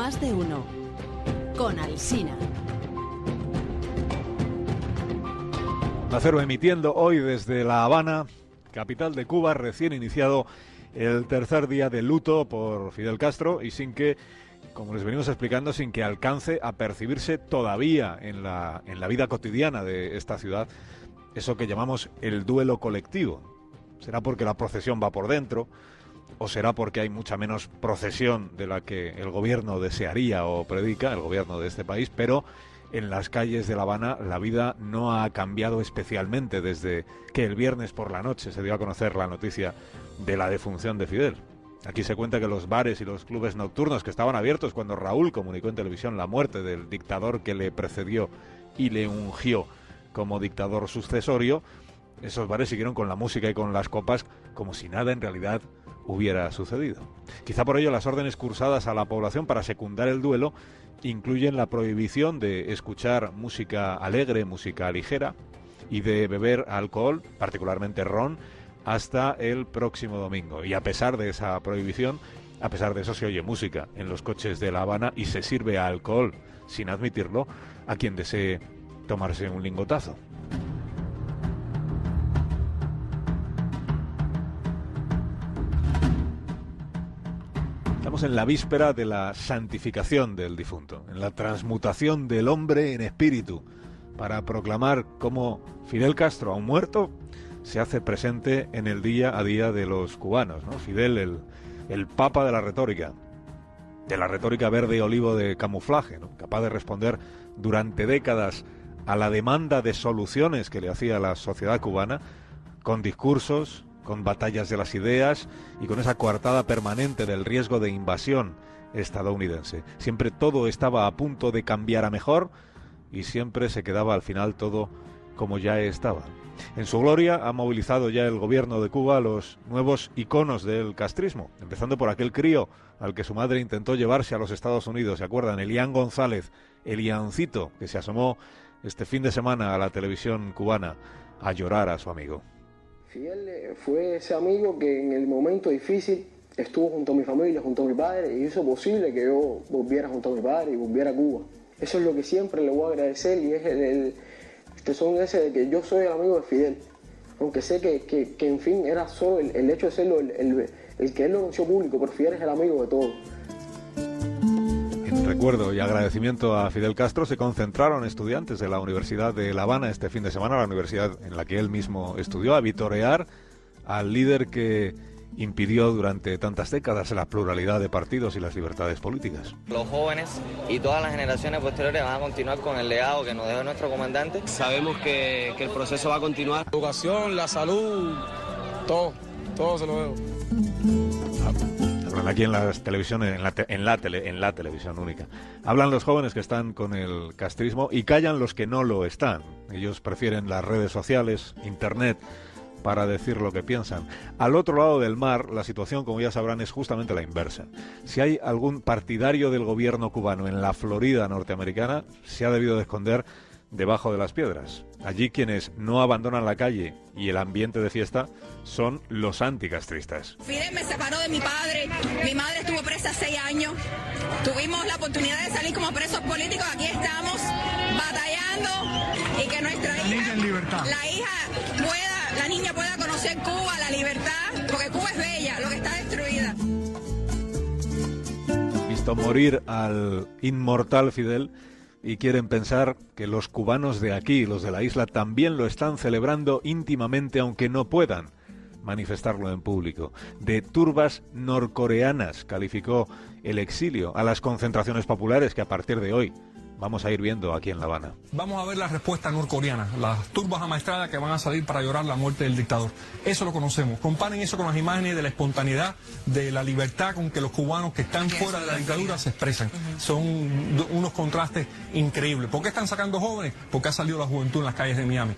Más de uno. Con Alsina. Acero emitiendo hoy desde La Habana, capital de Cuba, recién iniciado el tercer día de luto por Fidel Castro y sin que, como les venimos explicando, sin que alcance a percibirse todavía en la vida cotidiana de esta ciudad eso que llamamos el duelo colectivo. ¿Será porque la procesión va por dentro o será porque hay mucha menos procesión de la que el gobierno desearía o predica, el gobierno de este país? Pero en las calles de La Habana la vida no ha cambiado especialmente desde que el viernes por la noche se dio a conocer la noticia de la defunción de Fidel. Aquí se cuenta que los bares y los clubes nocturnos que estaban abiertos cuando Raúl comunicó en televisión la muerte del dictador que le precedió y le ungió como dictador sucesorio, esos bares siguieron con la música y con las copas como si nada en realidad hubiera sucedido. Quizá por ello las órdenes cursadas a la población para secundar el duelo incluyen la prohibición de escuchar música alegre, música ligera, y de beber alcohol, particularmente ron, hasta el próximo domingo. Y a pesar de esa prohibición, a pesar de eso, se oye música en los coches de La Habana y se sirve alcohol, sin admitirlo, a quien desee tomarse un lingotazo. Estamos en la víspera de la santificación del difunto, en la transmutación del hombre en espíritu, para proclamar cómo Fidel Castro, aún muerto, se hace presente en el día a día de los cubanos, ¿no? Fidel, el papa de la retórica verde y olivo de camuflaje, ¿no? Capaz de responder durante décadas a la demanda de soluciones que le hacía la sociedad cubana, con discursos, con batallas de las ideas y con esa coartada permanente del riesgo de invasión estadounidense. Siempre todo estaba a punto de cambiar a mejor y siempre se quedaba al final todo como ya estaba. En su gloria ha movilizado ya el gobierno de Cuba los nuevos iconos del castrismo, empezando por aquel crío al que su madre intentó llevarse a los Estados Unidos. ¿Se acuerdan? Elian González, Eliancito, que se asomó este fin de semana a la televisión cubana a llorar a su amigo. Fidel fue ese amigo que en el momento difícil estuvo junto a mi familia, junto a mi padre, y hizo posible que yo volviera junto a mi padre y volviera a Cuba. Eso es lo que siempre le voy a agradecer, y es este son ese de que yo soy el amigo de Fidel, aunque sé que en fin era solo el hecho de serlo el que él lo anunció público, pero Fidel es el amigo de todos. En recuerdo y agradecimiento a Fidel Castro se concentraron estudiantes de la Universidad de La Habana este fin de semana, la universidad en la que él mismo estudió, a vitorear al líder que impidió durante tantas décadas la pluralidad de partidos y las libertades políticas. Los jóvenes y todas las generaciones posteriores van a continuar con el legado que nos dejó nuestro comandante. Sabemos que el proceso va a continuar. La educación, la salud, todo se lo debo. Hablan aquí en las televisiones, en la televisión única. Hablan los jóvenes que están con el castrismo y callan los que no lo están. Ellos prefieren las redes sociales, internet, para decir lo que piensan. Al otro lado del mar, la situación, como ya sabrán, es justamente la inversa. Si hay algún partidario del gobierno cubano en la Florida norteamericana, se ha debido de esconder debajo de las piedras. Allí quienes no abandonan la calle y el ambiente de fiesta son los anticastristas. Fidel me separó de mi padre, mi madre estuvo presa 6 años, tuvimos la oportunidad de salir como presos políticos, aquí estamos batallando y que nuestra hija, la niña pueda conocer Cuba, la libertad, porque Cuba es bella, lo que está destruida. Visto morir al inmortal Fidel y quieren pensar que los cubanos de aquí, los de la isla, también lo están celebrando íntimamente, aunque no puedan manifestarlo en público. De turbas norcoreanas calificó el exilio a las concentraciones populares que a partir de hoy vamos a ir viendo aquí en La Habana. Vamos a ver la respuesta norcoreana, las turbas amaestradas que van a salir para llorar la muerte del dictador. Eso lo conocemos. Comparen eso con las imágenes de la espontaneidad, de la libertad con que los cubanos que están fuera de la dictadura se expresan. Son unos contrastes increíbles. ¿Por qué están sacando jóvenes? Porque ha salido la juventud en las calles de Miami.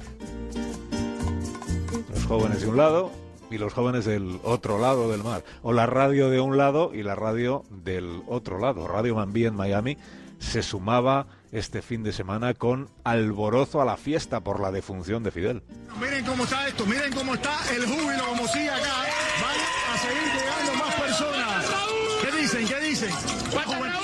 Los jóvenes de un lado y los jóvenes del otro lado del mar. O la radio de un lado y la radio del otro lado. Radio Mambí en Miami se sumaba este fin de semana con alborozo a la fiesta por la defunción de Fidel. Miren cómo está esto, miren cómo está el júbilo, como sigue acá. Van a seguir llegando más personas. ¿Qué dicen? ¿Qué dicen? ¡Raúl!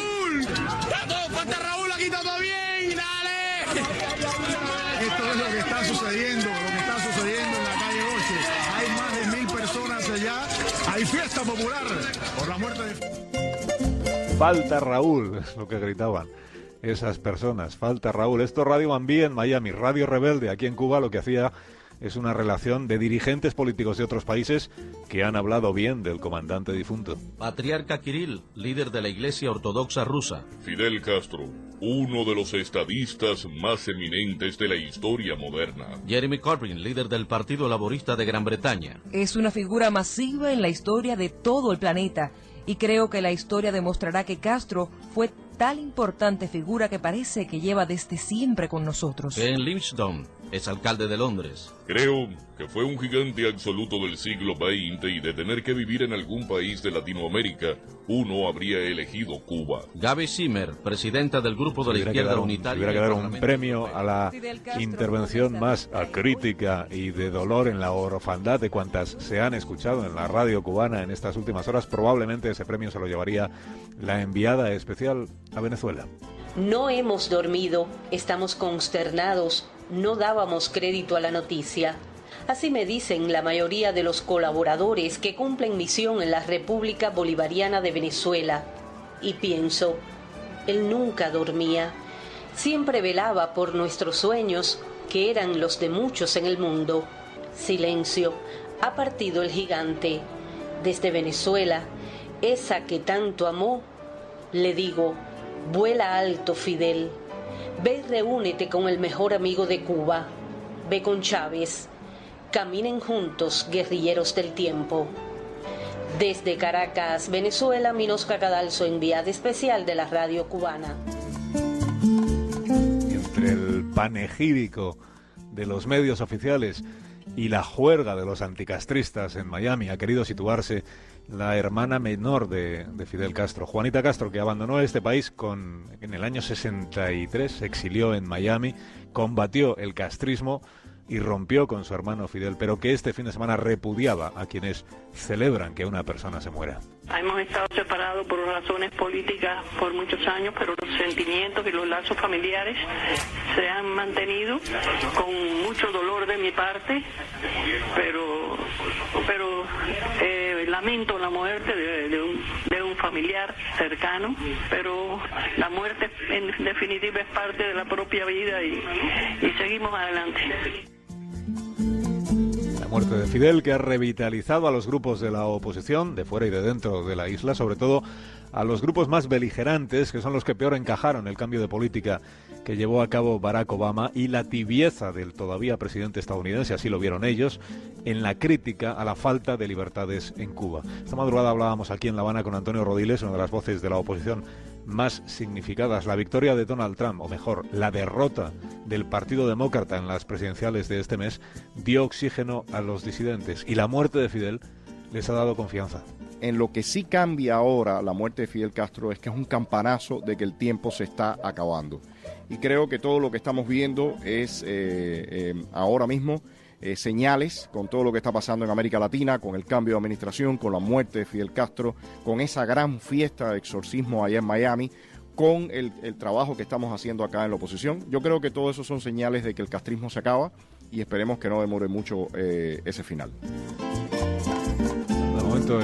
Hay fiesta popular por la muerte de... Falta Raúl, es lo que gritaban esas personas. Falta Raúl. Esto Radio Mambí en Miami, Radio Rebelde aquí en Cuba, lo que hacía es una relación de dirigentes políticos de otros países que han hablado bien del comandante difunto. Patriarca Kirill, líder de la Iglesia Ortodoxa rusa. Fidel Castro, uno de los estadistas más eminentes de la historia moderna. Jeremy Corbyn, líder del Partido Laborista de Gran Bretaña. Es una figura masiva en la historia de todo el planeta y creo que la historia demostrará que Castro fue tal importante figura que parece que lleva desde siempre con nosotros. Ken Livingstone es alcalde de Londres. Creo que fue un gigante absoluto del siglo XX y de tener que vivir en algún país de Latinoamérica, uno habría elegido Cuba. Gaby Zimmer, presidenta del Grupo de la Izquierda Unitaria. Hubiera que dar un premio a la intervención más crítica y de dolor en la orfandad de cuantas se han escuchado en la radio cubana en estas últimas horas. Probablemente ese premio se lo llevaría la enviada especial a Venezuela. No hemos dormido, estamos consternados, no dábamos crédito a la noticia. Así me dicen la mayoría de los colaboradores que cumplen misión en la República Bolivariana de Venezuela. Y pienso, él nunca dormía, siempre velaba por nuestros sueños, que eran los de muchos en el mundo. Silencio, ha partido el gigante. Desde Venezuela, esa que tanto amó, le digo, vuela alto, Fidel. Ve y reúnete con el mejor amigo de Cuba. Ve con Chávez. Caminen juntos, guerrilleros del tiempo. Desde Caracas, Venezuela, Minosca Cadalso, enviada especial de la radio cubana. Entre el panegírico de los medios oficiales y la juerga de los anticastristas en Miami ha querido situarse la hermana menor de Fidel Castro, Juanita Castro, que abandonó este país en el año 63, se exilió en Miami, combatió el castrismo y rompió con su hermano Fidel, pero que este fin de semana repudiaba a quienes celebran que una persona se muera. Hemos estado separados por razones políticas por muchos años, pero los sentimientos y los lazos familiares se han mantenido con mucho dolor de mi parte, pero lamento la muerte de un familiar cercano, pero la muerte en definitiva es parte de la propia vida y seguimos adelante. La muerte de Fidel, que ha revitalizado a los grupos de la oposición, de fuera y de dentro de la isla, sobre todo a los grupos más beligerantes, que son los que peor encajaron el cambio de política que llevó a cabo Barack Obama y la tibieza del todavía presidente estadounidense, así lo vieron ellos, en la crítica a la falta de libertades en Cuba. Esta madrugada hablábamos aquí en La Habana con Antonio Rodiles, una de las voces de la oposición más significadas. La victoria de Donald Trump, o mejor, la derrota del Partido Demócrata en las presidenciales de este mes, dio oxígeno a los disidentes y la muerte de Fidel les ha dado confianza. En lo que sí cambia ahora la muerte de Fidel Castro es que es un campanazo de que el tiempo se está acabando. Y creo que todo lo que estamos viendo es ahora mismo señales con todo lo que está pasando en América Latina, con el cambio de administración, con la muerte de Fidel Castro, con esa gran fiesta de exorcismo allá en Miami, con el trabajo que estamos haciendo acá en la oposición. Yo creo que todo eso son señales de que el castrismo se acaba y esperemos que no demore mucho ese final. De momento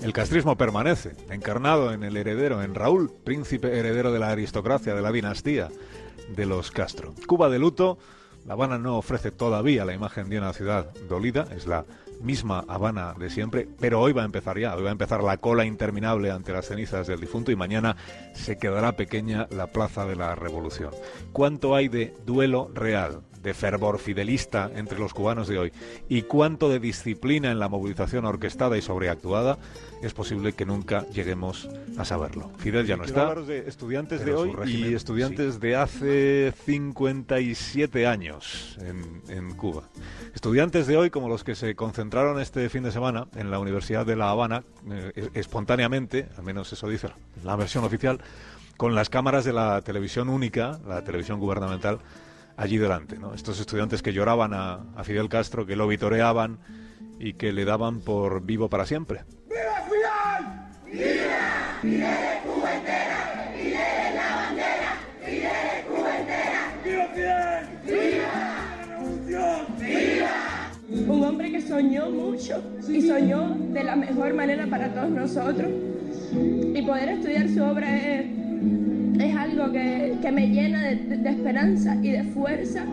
el castrismo permanece, encarnado en el heredero, en Raúl, príncipe heredero de la aristocracia, de la dinastía de los Castro. Cuba de luto. La Habana no ofrece todavía la imagen de una ciudad dolida, es la misma Habana de siempre, pero hoy va a empezar ya, hoy va a empezar la cola interminable ante las cenizas del difunto y mañana se quedará pequeña la Plaza de la Revolución. ¿Cuánto hay de duelo real, de fervor fidelista entre los cubanos de hoy y cuánto de disciplina en la movilización orquestada y sobreactuada? Es posible que nunca lleguemos a saberlo. Fidel ya no está. Quiero hablaros de estudiantes de hoy y estudiantes de hace 57 años en Cuba. Estudiantes de hoy como los que se concentraron este fin de semana en la Universidad de La Habana, espontáneamente, al menos eso dice la versión oficial, con las cámaras de la televisión única, la televisión gubernamental, allí delante, ¿no? Estos estudiantes que lloraban a Fidel Castro, que lo vitoreaban y que le daban por vivo para siempre. ¡Viva Fidel! ¡Viva! ¡Fidel Cuba entera! ¡Fidel la bandera! ¡Fidel Cuba entera! ¡Viva Fidel! ¡Viva la revolución! ¡Viva! Un hombre que soñó mucho y soñó de la mejor manera para todos nosotros. Y poder estudiar su obra es algo que me llena de esperanza y de fuerza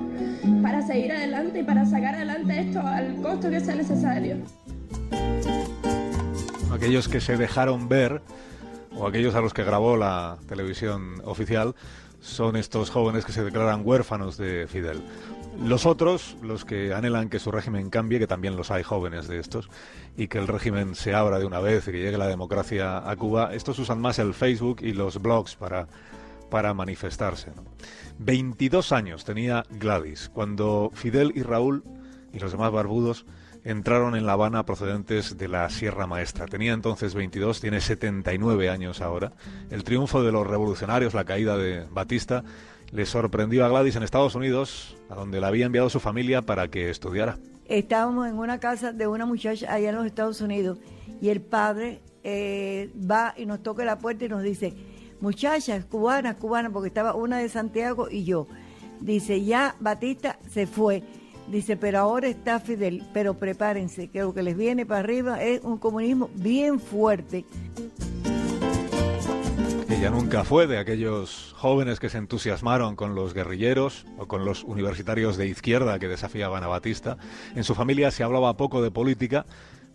para seguir adelante y para sacar adelante esto al costo que sea necesario. Aquellos que se dejaron ver, o aquellos a los que grabó la televisión oficial, son estos jóvenes que se declaran huérfanos de Fidel. Los otros, los que anhelan que su régimen cambie, que también los hay jóvenes de estos, y que el régimen se abra de una vez y que llegue la democracia a Cuba, estos usan más el Facebook y los blogs para manifestarse, ¿no? 22 años tenía Gladys cuando Fidel y Raúl y los demás barbudos entraron en La Habana procedentes de la Sierra Maestra. Tenía entonces 22, tiene 79 años ahora. El triunfo de los revolucionarios, la caída de Batista, le sorprendió a Gladys en Estados Unidos, a donde la había enviado su familia para que estudiara. Estábamos en una casa de una muchacha allá en los Estados Unidos y el padre va y nos toca la puerta y nos dice: muchachas, cubanas, porque estaba una de Santiago y yo. Dice, ya Batista se fue. Dice, pero ahora está Fidel, pero prepárense, que lo que les viene para arriba es un comunismo bien fuerte. Ella nunca fue de aquellos jóvenes que se entusiasmaron con los guerrilleros o con los universitarios de izquierda que desafiaban a Batista. En su familia se hablaba poco de política,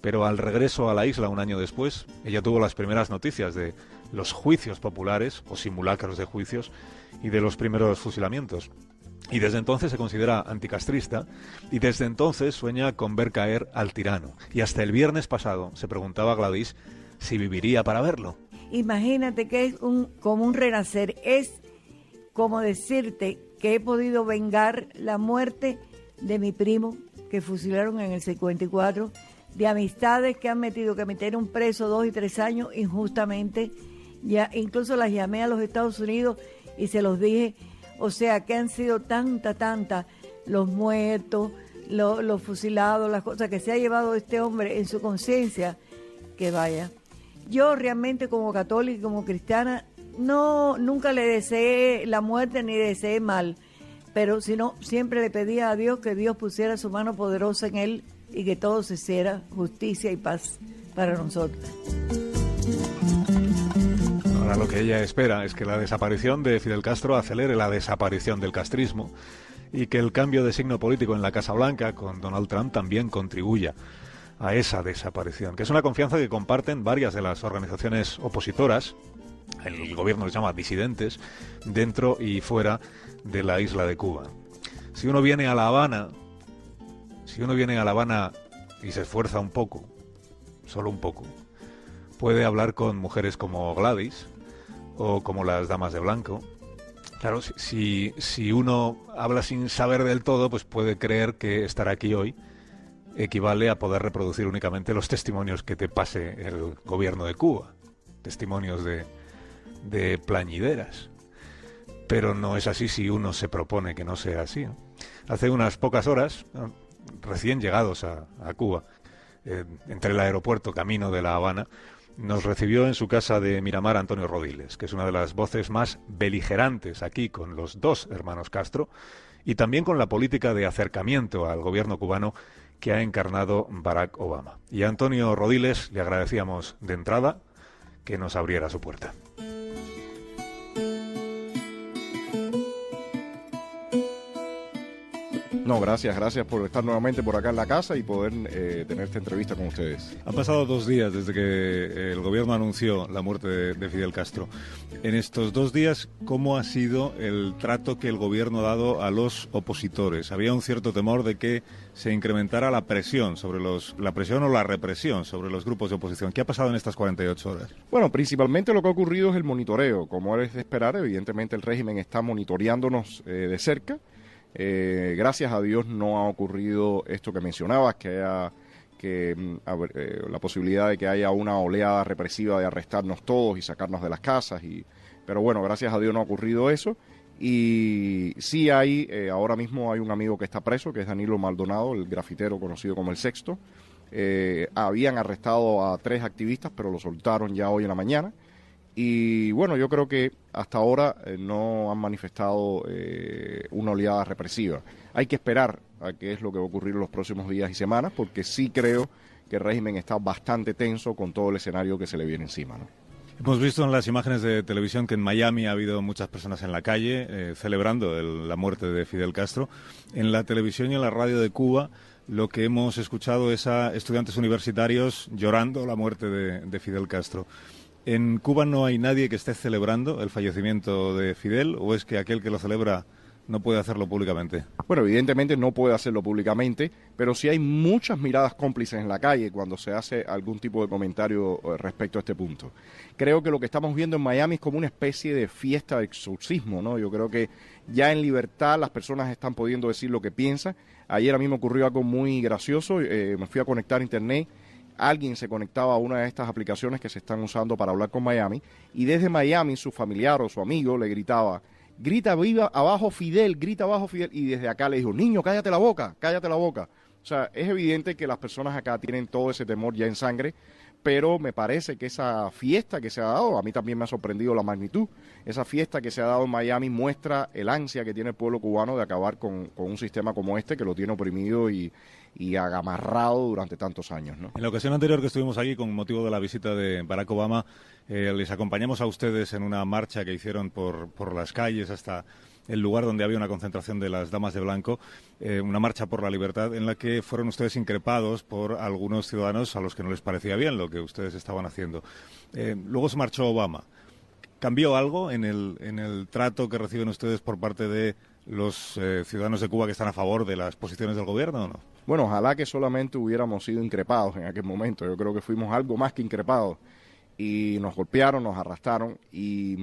pero al regreso a la isla un año después, ella tuvo las primeras noticias de los juicios populares o simulacros de juicios y de los primeros fusilamientos. Y desde entonces se considera anticastrista y desde entonces sueña con ver caer al tirano. Y hasta el viernes pasado se preguntaba a Gladys si viviría para verlo. Imagínate que es como un renacer, es como decirte que he podido vengar la muerte de mi primo que fusilaron en el 54, de amistades que han metido, que metieron preso 2 y 3 años injustamente. Ya incluso las llamé a los Estados Unidos y se los dije. O sea, que han sido tanta, los muertos, los fusilados, las cosas que se ha llevado este hombre en su conciencia, que vaya. Yo realmente como católica y como cristiana, nunca le deseé la muerte ni deseé mal, pero sino siempre le pedía a Dios que Dios pusiera su mano poderosa en él y que todo se hiciera justicia y paz para nosotros. Ahora lo que ella espera es que la desaparición de Fidel Castro acelere la desaparición del castrismo y que el cambio de signo político en la Casa Blanca con Donald Trump también contribuya a esa desaparición, que es una confianza que comparten varias de las organizaciones opositoras, el gobierno les llama disidentes, dentro y fuera de la isla de Cuba. Si uno viene a La Habana y se esfuerza un poco, solo un poco, puede hablar con mujeres como Gladys o como las damas de blanco. Claro, si uno habla sin saber del todo, pues puede creer que estar aquí hoy equivale a poder reproducir únicamente los testimonios que te pase el gobierno de Cuba, testimonios de plañideras. Pero no es así si uno se propone que no sea así, ¿no? Hace unas pocas horas, recién llegados a Cuba, entre el aeropuerto camino de La Habana, nos recibió en su casa de Miramar Antonio Rodiles, que es una de las voces más beligerantes aquí con los dos hermanos Castro y también con la política de acercamiento al gobierno cubano que ha encarnado Barack Obama. Y a Antonio Rodiles le agradecíamos de entrada que nos abriera su puerta. No, gracias por estar nuevamente por acá en la casa y poder tener esta entrevista con ustedes. Han pasado 2 días desde que el gobierno anunció la muerte de Fidel Castro. En estos 2 días, ¿cómo ha sido el trato que el gobierno ha dado a los opositores? Había un cierto temor de que se incrementara la presión la presión o la represión sobre los grupos de oposición. ¿Qué ha pasado en estas 48 horas? Bueno, principalmente lo que ha ocurrido es el monitoreo. Como es de esperar, evidentemente el régimen está monitoreándonos de cerca. Gracias a Dios no ha ocurrido esto que mencionabas, la posibilidad de que haya una oleada represiva de arrestarnos todos y sacarnos de las casas. Pero bueno, gracias a Dios no ha ocurrido eso. Y sí hay, ahora mismo hay un amigo que está preso, que es Danilo Maldonado, el grafitero conocido como El Sexto. Habían arrestado a 3 activistas, pero lo soltaron ya hoy en la mañana. Y bueno, yo creo que hasta ahora no han manifestado una oleada represiva. Hay que esperar a qué es lo que va a ocurrir en los próximos días y semanas, porque sí creo que el régimen está bastante tenso con todo el escenario que se le viene encima, ¿no? Hemos visto en las imágenes de televisión que en Miami ha habido muchas personas en la calle celebrando la muerte de Fidel Castro. En la televisión y en la radio de Cuba lo que hemos escuchado es a estudiantes universitarios llorando la muerte de Fidel Castro. ¿En Cuba no hay nadie que esté celebrando el fallecimiento de Fidel o es que aquel que lo celebra no puede hacerlo públicamente? Bueno, evidentemente no puede hacerlo públicamente, pero sí hay muchas miradas cómplices en la calle cuando se hace algún tipo de comentario respecto a este punto. Creo que lo que estamos viendo en Miami es como una especie de fiesta de exorcismo, ¿no? Yo creo que ya en libertad las personas están pudiendo decir lo que piensan. Ayer a mí me ocurrió algo muy gracioso, me fui a conectar a internet. Alguien se conectaba a una de estas aplicaciones que se están usando para hablar con Miami y desde Miami su familiar o su amigo le gritaba: grita viva abajo Fidel, grita abajo Fidel, y desde acá le dijo: niño, cállate la boca, cállate la boca. O sea, es evidente que las personas acá tienen todo ese temor ya en sangre, pero me parece que esa fiesta que se ha dado, a mí también me ha sorprendido la magnitud, esa fiesta que se ha dado en Miami muestra el ansia que tiene el pueblo cubano de acabar con un sistema como este que lo tiene oprimido y agamarrado durante tantos años, ¿no? En la ocasión anterior que estuvimos aquí con motivo de la visita de Barack Obama, les acompañamos a ustedes en una marcha que hicieron por las calles hasta el lugar donde había una concentración de las Damas de Blanco, una marcha por la libertad en la que fueron ustedes increpados por algunos ciudadanos a los que no les parecía bien lo que ustedes estaban haciendo. Luego se marchó Obama. ¿Cambió algo en el trato que reciben ustedes por parte de los ciudadanos de Cuba que están a favor de las posiciones del gobierno o no? Bueno, ojalá que solamente hubiéramos sido increpados en aquel momento. Yo creo que fuimos algo más que increpados. Y nos golpearon, nos arrastraron y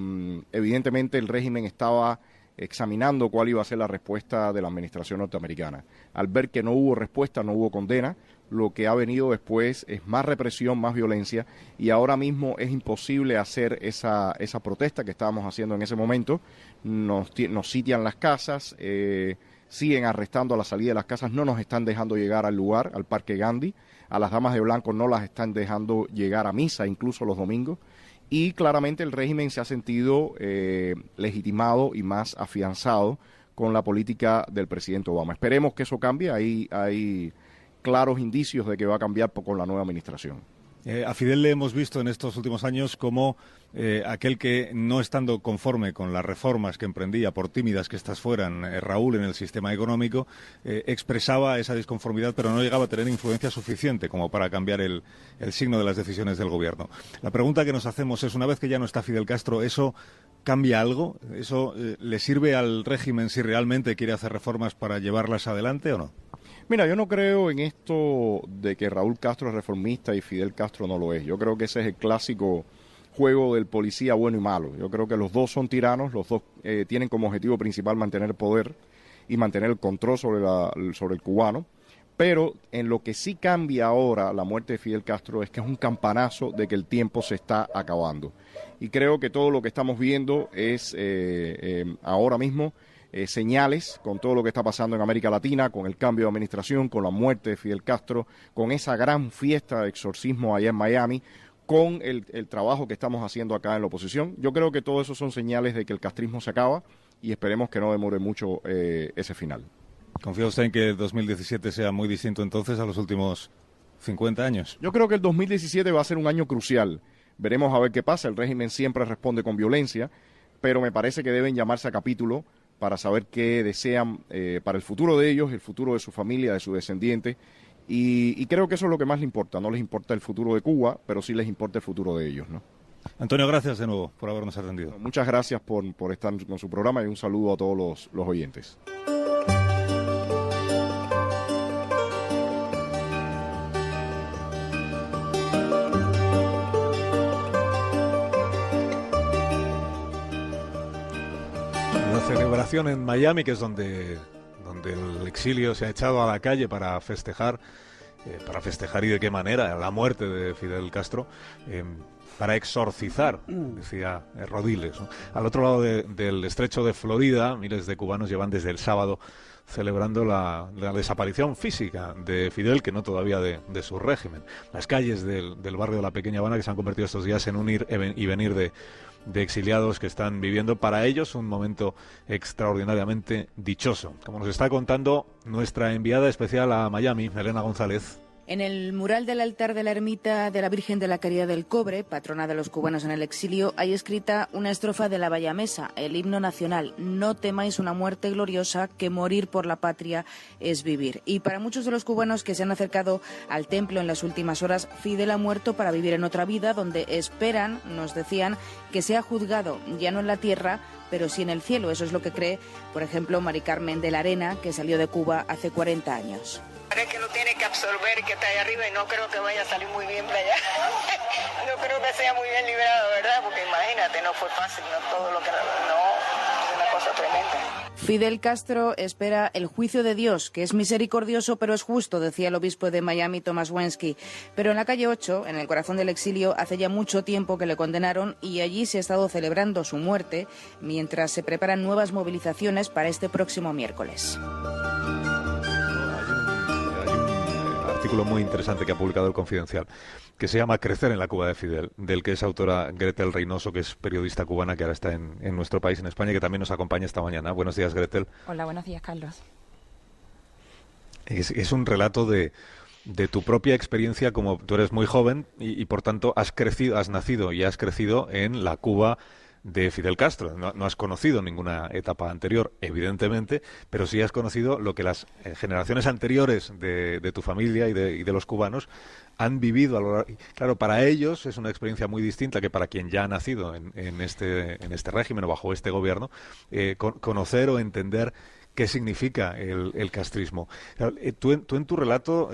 evidentemente el régimen estaba examinando cuál iba a ser la respuesta de la administración norteamericana. Al ver que no hubo respuesta, no hubo condena, lo que ha venido después es más represión, más violencia, y ahora mismo es imposible hacer esa protesta que estábamos haciendo en ese momento. Nos sitian las casas, siguen arrestando a la salida de las casas, no nos están dejando llegar al lugar, al Parque Gandhi, a las Damas de Blanco no las están dejando llegar a misa, incluso los domingos. Y claramente el régimen se ha sentido legitimado y más afianzado con la política del presidente Obama. Esperemos que eso cambie, hay claros indicios de que va a cambiar con la nueva administración. A Fidel le hemos visto en estos últimos años como aquel que, no estando conforme con las reformas que emprendía, por tímidas que estas fueran, Raúl, en el sistema económico, expresaba esa disconformidad, pero no llegaba a tener influencia suficiente como para cambiar el signo de las decisiones del gobierno. La pregunta que nos hacemos es, una vez que ya no está Fidel Castro, ¿eso cambia algo? ¿Eso le sirve al régimen si realmente quiere hacer reformas para llevarlas adelante o no? Mira, yo no creo en esto de que Raúl Castro es reformista y Fidel Castro no lo es. Yo creo que ese es el clásico juego del policía bueno y malo. Yo creo que los dos son tiranos, los dos tienen como objetivo principal mantener el poder y mantener el control sobre el cubano. Pero en lo que sí cambia ahora la muerte de Fidel Castro es que es un campanazo de que el tiempo se está acabando. Y creo que todo lo que estamos viendo es ahora mismo señales con todo lo que está pasando en América Latina, con el cambio de administración, con la muerte de Fidel Castro, con esa gran fiesta de exorcismo allá en Miami, con el trabajo que estamos haciendo acá en la oposición. Yo creo que todo eso son señales de que el castrismo se acaba y esperemos que no demore mucho ese final. ¿Confía usted en que 2017 sea muy distinto entonces a los últimos 50 años? Yo creo que el 2017 va a ser un año crucial. Veremos a ver qué pasa. El régimen siempre responde con violencia, pero me parece que deben llamarse a capítulo para saber qué desean para el futuro de ellos, el futuro de su familia, de sus descendientes. Y creo que eso es lo que más les importa. No les importa el futuro de Cuba, pero sí les importa el futuro de ellos, ¿no? Antonio, gracias de nuevo por habernos atendido. Muchas gracias por estar con su programa y un saludo a todos los oyentes. Celebración en Miami, que es donde el exilio se ha echado a la calle para festejar y de qué manera la muerte de Fidel Castro, para exorcizar, decía Rodiles, ¿no? Al otro lado del estrecho de Florida, miles de cubanos llevan desde el sábado celebrando la desaparición física de Fidel, que no todavía de su régimen. Las calles del barrio de la Pequeña Habana, que se han convertido estos días en un ir y venir de exiliados que están viviendo para ellos un momento extraordinariamente dichoso, como nos está contando nuestra enviada especial a Miami, Elena González. En el mural del altar de la ermita de la Virgen de la Caridad del Cobre, patrona de los cubanos en el exilio, hay escrita una estrofa de la Bayamesa, el himno nacional: no temáis una muerte gloriosa, que morir por la patria es vivir. Y para muchos de los cubanos que se han acercado al templo en las últimas horas, Fidel ha muerto para vivir en otra vida, donde esperan, nos decían, que sea juzgado ya no en la tierra, pero sí en el cielo. Eso es lo que cree, por ejemplo, Mari Carmen de la Arena, que salió de Cuba hace 40 años. Es que lo tiene que absorber, que está ahí arriba, y no creo que vaya a salir muy bien para allá. No creo que sea muy bien liberado, ¿verdad? Porque imagínate, no fue fácil, no todo lo que... No, es una cosa tremenda. Fidel Castro espera el juicio de Dios, que es misericordioso pero es justo, decía el obispo de Miami, Thomas Wensky. Pero en la calle 8, en el corazón del exilio, hace ya mucho tiempo que le condenaron y allí se ha estado celebrando su muerte mientras se preparan nuevas movilizaciones para este próximo miércoles. Artículo muy interesante que ha publicado El Confidencial, que se llama Crecer en la Cuba de Fidel, del que es autora Gretel Reynoso, que es periodista cubana que ahora está en nuestro país, en España, y que también nos acompaña esta mañana. Buenos días, Gretel. Hola, buenos días, Carlos. Es un relato de tu propia experiencia, como tú eres muy joven y por tanto has nacido y has crecido en la Cuba de Fidel Castro. No has conocido ninguna etapa anterior, evidentemente, pero sí has conocido lo que las generaciones anteriores de tu familia y de los cubanos han vivido a lo largo. Claro, para ellos es una experiencia muy distinta que para quien ya ha nacido en este régimen o bajo este gobierno, conocer o entender qué significa el castrismo. Tú en tu relato,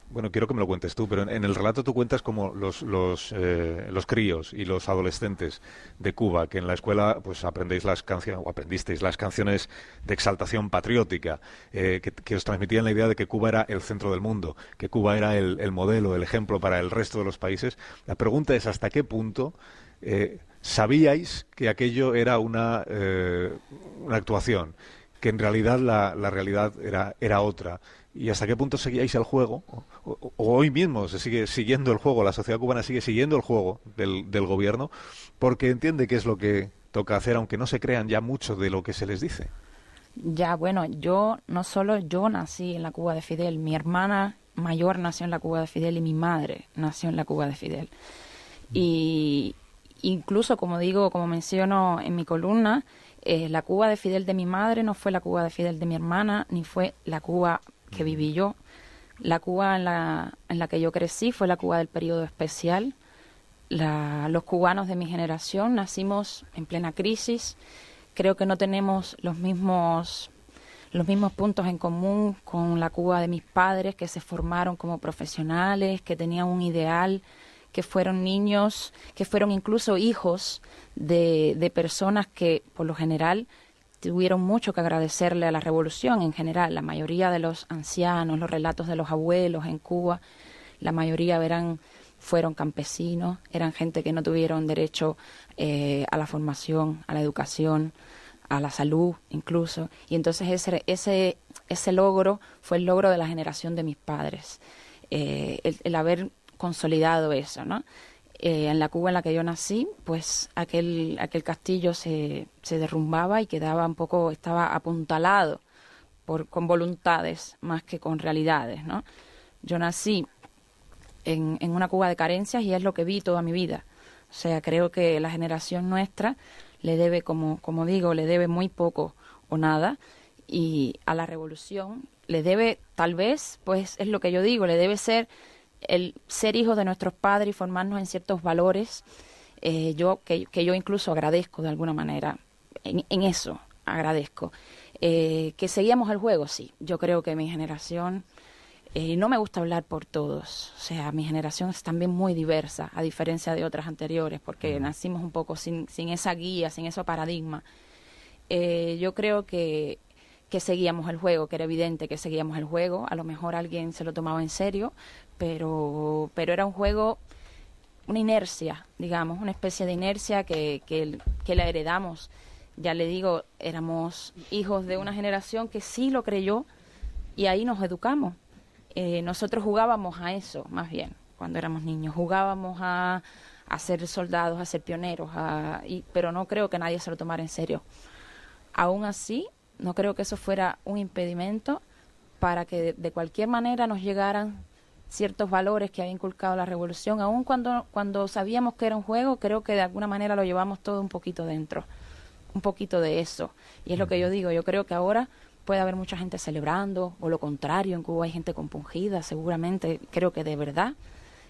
bueno, quiero que me lo cuentes tú, pero en el relato tú cuentas como los críos y los adolescentes de Cuba, que en la escuela pues aprendisteis las canciones de exaltación patriótica, que os transmitían la idea de que Cuba era el centro del mundo, que Cuba era el modelo, el ejemplo para el resto de los países. La pregunta es, ¿hasta qué punto sabíais que aquello era una actuación, que en realidad la realidad era otra? ¿Y hasta qué punto seguíais el juego? O hoy mismo se sigue siguiendo el juego, la sociedad cubana sigue siguiendo el juego del gobierno, porque entiende qué es lo que toca hacer, aunque no se crean ya mucho de lo que se les dice. Ya, bueno, no solo yo nací en la Cuba de Fidel, mi hermana mayor nació en la Cuba de Fidel y mi madre nació en la Cuba de Fidel. Y incluso, como menciono en mi columna, la Cuba de Fidel de mi madre no fue la Cuba de Fidel de mi hermana, ni fue la Cuba que viví yo. La Cuba en la que yo crecí fue la Cuba del periodo especial. Los cubanos de mi generación nacimos en plena crisis. Creo que no tenemos los mismos puntos en común con la Cuba de mis padres, que se formaron como profesionales, que tenían un ideal, que fueron niños, que fueron incluso hijos de personas que, por lo general, tuvieron mucho que agradecerle a la revolución en general. La mayoría de los ancianos, los relatos de los abuelos en Cuba, la mayoría fueron campesinos, eran gente que no tuvieron derecho a la formación, a la educación, a la salud incluso. Y entonces ese logro fue el logro de la generación de mis padres, el haber consolidado eso, ¿no? En la Cuba en la que yo nací, pues aquel castillo se derrumbaba y estaba apuntalado con voluntades más que con realidades, ¿no? Yo nací en una Cuba de carencias y es lo que vi toda mi vida. O sea, creo que la generación nuestra le debe, como digo, le debe muy poco o nada, y a la revolución le debe, tal vez, pues es lo que yo digo, le debe ser el ser hijos de nuestros padres y formarnos en ciertos valores, que yo incluso agradezco de alguna manera, en eso agradezco. Que seguíamos el juego, sí. Yo creo que mi generación, no me gusta hablar por todos, o sea, mi generación es también muy diversa, a diferencia de otras anteriores, porque nacimos un poco sin esa guía, sin ese paradigma. Yo creo que seguíamos el juego, que era evidente que seguíamos el juego. A lo mejor alguien se lo tomaba en serio, pero era un juego, una inercia, digamos, una especie de inercia que la heredamos Ya le digo, éramos hijos de una generación que sí lo creyó y ahí nos educamos. Nosotros jugábamos a eso, más bien, cuando éramos niños. Jugábamos a ser soldados, a ser pioneros, pero no creo que nadie se lo tomara en serio. Aún así, no creo que eso fuera un impedimento para que de cualquier manera nos llegaran ciertos valores que había inculcado la revolución. Aún cuando sabíamos que era un juego, creo que de alguna manera lo llevamos todo un poquito dentro, un poquito de eso. Y es lo que yo digo, yo creo que ahora puede haber mucha gente celebrando, o lo contrario, en Cuba hay gente compungida, seguramente, creo que de verdad,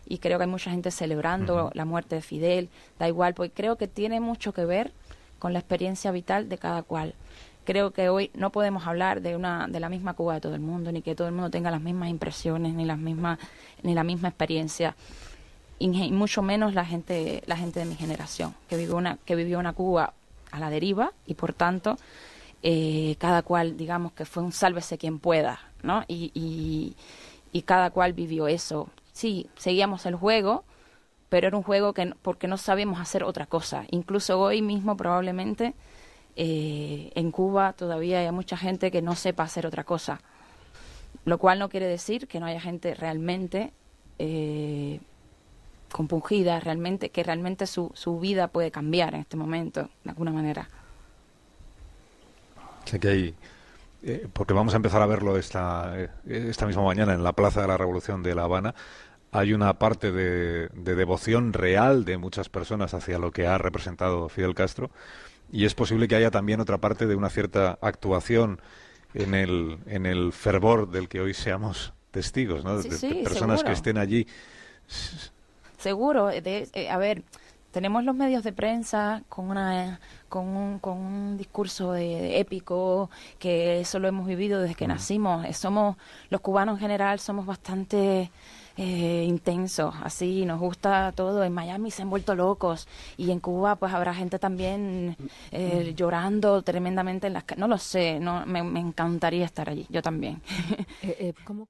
y creo que hay mucha gente celebrando la muerte de Fidel, da igual, porque creo que tiene mucho que ver con la experiencia vital de cada cual. Creo que hoy no podemos hablar de la misma Cuba de todo el mundo, ni que todo el mundo tenga las mismas impresiones, ni la misma experiencia, y mucho menos la gente de mi generación, que vivió una Cuba a la deriva, y por tanto cada cual, digamos, que fue un sálvese quien pueda, ¿no? Y cada cual vivió eso. Sí, seguíamos el juego, pero era un juego porque no sabíamos hacer otra cosa. Incluso hoy mismo probablemente en Cuba todavía hay mucha gente que no sepa hacer otra cosa, lo cual no quiere decir que no haya gente realmente compungida, que realmente su vida puede cambiar en este momento, de alguna manera. Sé que hay, porque vamos a empezar a verlo esta misma mañana en la Plaza de la Revolución de La Habana. Hay una parte de devoción real de muchas personas hacia lo que ha representado Fidel Castro, y es posible que haya también otra parte de una cierta actuación en el fervor del que hoy seamos testigos, ¿no? Sí, personas seguro. que estén allí. Seguro. A ver, tenemos los medios de prensa con un discurso épico, que eso lo hemos vivido desde que nacimos. Los cubanos en general somos bastante intensos, así, nos gusta todo. En Miami se han vuelto locos, y en Cuba pues habrá gente también llorando tremendamente en las calles. No lo sé, me encantaría estar allí, yo también. ¿Cómo